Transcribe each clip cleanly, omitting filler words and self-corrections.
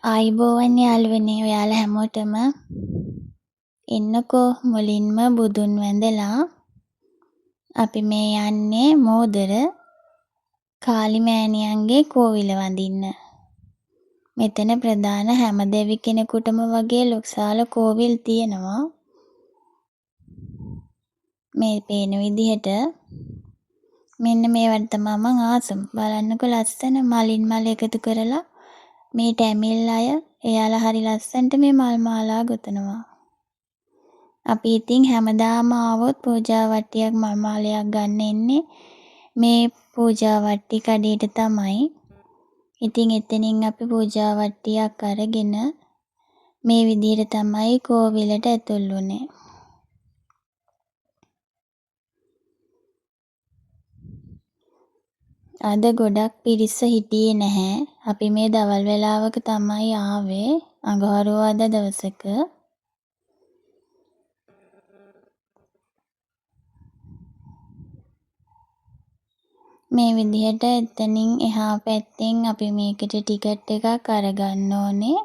ආයුබෝවන් යාළුවනේ ඔයාලා හැමෝටම එන්නකෝ මුලින්ම බුදුන් වැඳලා අපි මේ යන්නේ මෝදර කාලිමෑණියන්ගේ කෝවිල වඳින්න. මෙතන ප්‍රධාන හැම දෙවි කෙනෙකුටම වගේ ලොක්සාල කෝවිල් තියෙනවා. මේ පේන විදිහට මෙන්න මේවට තමයි මං ආසම. බලන්නකෝ ලස්සන මලින් මල් එකතු කරලා මේ ටැමිල් අය එයාලා හරි ලස්සනට මේ මල් මාලා ගොතනවා. අපි ඉතින් හැමදාම ආවොත් පූජා වට්ටියක් මල් මාලයක් ගන්න එන්නේ මේ පූජා වට්ටි කඩේට තමයි. ඉතින් එතනින් අපි පූජා වට්ටියක් අරගෙන මේ විදිහට තමයි කෝවිලට ඇතුල් වුනේ. අද ගොඩක් පිරිස හිටියේ නැහැ. අපි මේ දවල් වෙලාවක තමයි ආවේ අඟහරුවාදා දවසක. මේ විදිහට එතනින් එහා පැත්තෙන් අපි මේකට ටිකට් එකක් අරගන්න ඕනේ.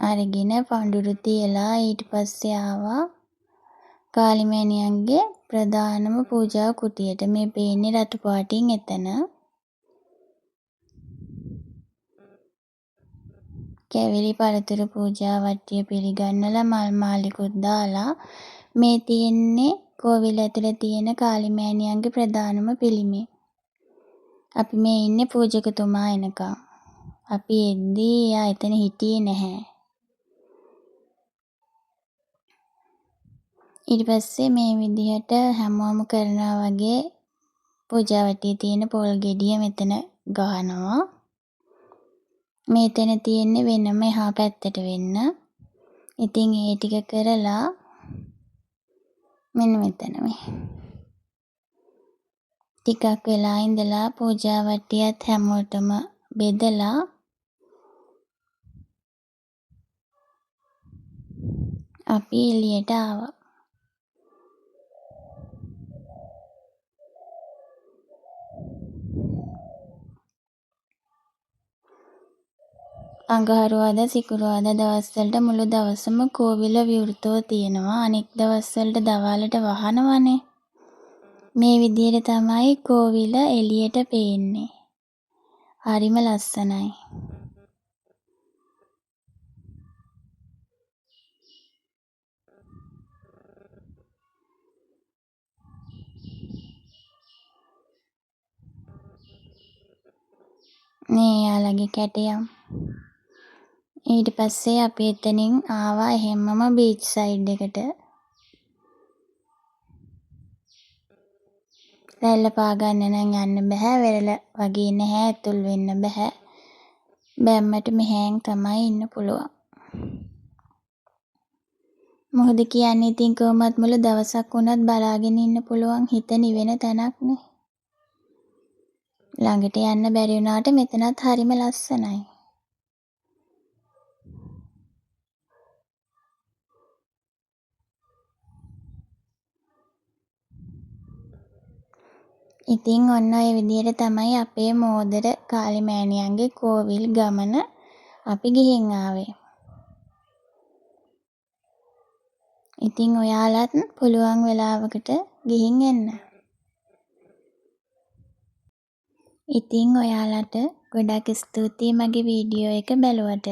අරගෙන පඳුරු තියලා ඊට පස්සේ ආවා කාලිමෑණියන්ගේ ප්‍රධානම පූජා කුටියට. මේ පේන්නේ රතු පාටින් එතන. කැවිලි පළතුරු පූජා වට්ටිය පිළිගන්නලා මල් මාලිකුත් දාලා මේ තියෙන්නේ කෝවිල ඇතුලේ තියෙන කාලිමෑණියන්ගේ ප්‍රධානම පිළිමේ. අපි මේ ඉන්නේ පූජකතුමා එනකම්. අපි එද්දී එයා එතන හිටියේ නැහැ. ඊට පස්සේ මේ විදිහට හැමෝම කරනවා වගේ පූජා වට්ටියේ තියෙන පොල් ගෙඩිය මෙතන ගහනවා. මෙතන තියෙන්නේ වෙනම එහා පැත්තට වෙන්න. ඉතින් ඒ ටික කරලා මෙන්න මෙතන මේ. ටිකක් වෙලා ඉඳලා පූජා වට්ටියත් හැමෝටම බෙදලා අපි එළියට ආවා. අඟහරුවාදා සිකුරාදා දවස්වලට මුළු දවසම කෝවිල විවෘතව තියෙනවා. අනෙක් දවස්වලට දවාලට වහනවනේ. මේ විදිහට තමයි කෝවිල එළියට පේන්නේ. හරිම ලස්සනයි. මේ යාළගේ කැටයම්. ඊට පස්සේ අපි එතනින් ආවා එහෙම්මම බීච් සයිඩ් එකට. රැල්ල පා ගන්න නම් යන්න බෑ. වෙරළ වගේ නැහැ. ඇතුල් වෙන්න බෑ. බැම්මට මෙහෙන් තමයි ඉන්න පුළුවන්. මොකද කියන්නේ ඉතින් කොහොමත් මුළු දවසක් වුණත් බලාගෙන ඉන්න පුළුවන් හිත නිවෙන තැනක්නේ. ළඟට යන්න බැරි වුණාට මෙතනත් හරිම ලස්සනයි. ඉතින් ඔන්න ඔය විදිහට තමයි අපේ මෝදර කාලිමෑණියන්ගේ කෝවිල් ගමන අපි ගිහින් ආවේ. ඉතින් ඔයාලත් පුළුවන් වෙලාවකට ගිහින් එන්න. ඉතින් ඔයාලට ගොඩක් ස්තුතියි මගේ වීඩියෝ එක බැලුවට.